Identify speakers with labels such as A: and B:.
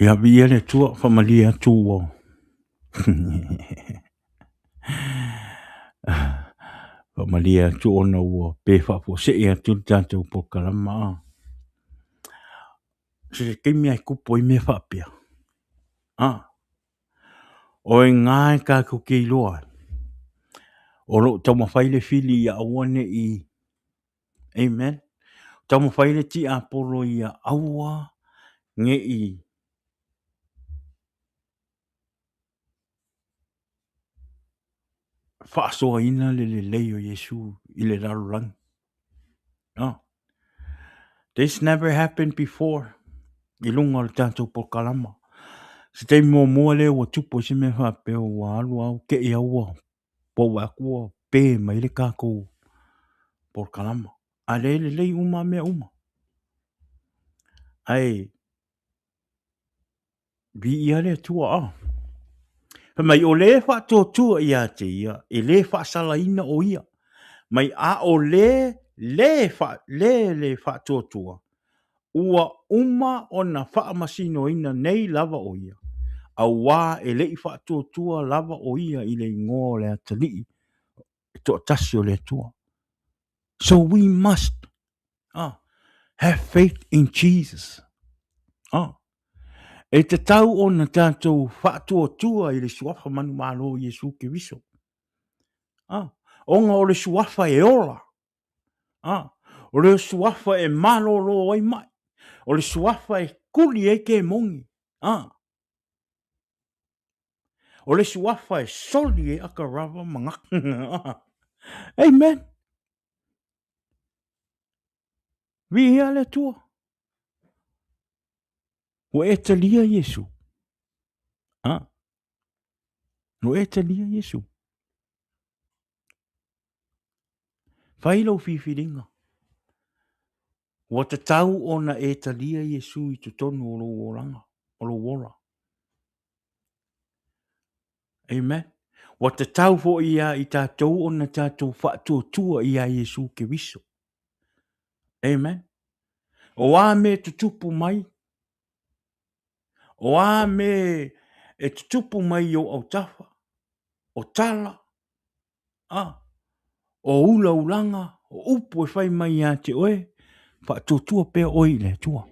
A: Ya via le tua famalia tuo. Famalia tuo na ua pe fa po se ia tu tanto po kalama. Se kimi ai kupo I me fa pia. O ngai ka ku ki loa. O lo tama faile fili ya awane I. Amen. Tama faile ti apolo ia awa nge I. Fa'asoa ina le leo Iesu I le larulang. This never happened before. I lunga le tanto po kalama. Se te mua le wa tupo se me fa pe wa alu au ke ia ua. Po wa kua pe mai le kako po kalama. A le uma me uma. Ai vi ia le tua a. Mai o le fa tua ia te ia. E le fa sala ina o ia. Mai a o le fa tua. Ua uma o na fa masino ina nei lava o ia. A wā e lei wha tua lava o ia I le ngō le atali to tasio le tua. So we must have faith in Jesus. E te tau o na tātou wha tua I le suafa manu malo Iesu ke viso. Onga o le suafa e ora. O le suafa e malo lo ai mai. O le suafa e kuli e ke mongi. O le suafa e soli e aka rava mangaka. Amen. Via le tua. O e talia Iesu. O e talia Iesu. Failo fifiringa. O te tau o na e talia Iesu I tu tonu o lo oranga. O lo ora. Amen. O te tau fo ia I tātou o na tātou whaatua ia Iesu ke viso. Amen. O a me tutupu mai. O a me e tutupu mai o au tafa. O tala. O ula ulanga. O upu e whai mai a te oe. Whaatutua pe oi le tua.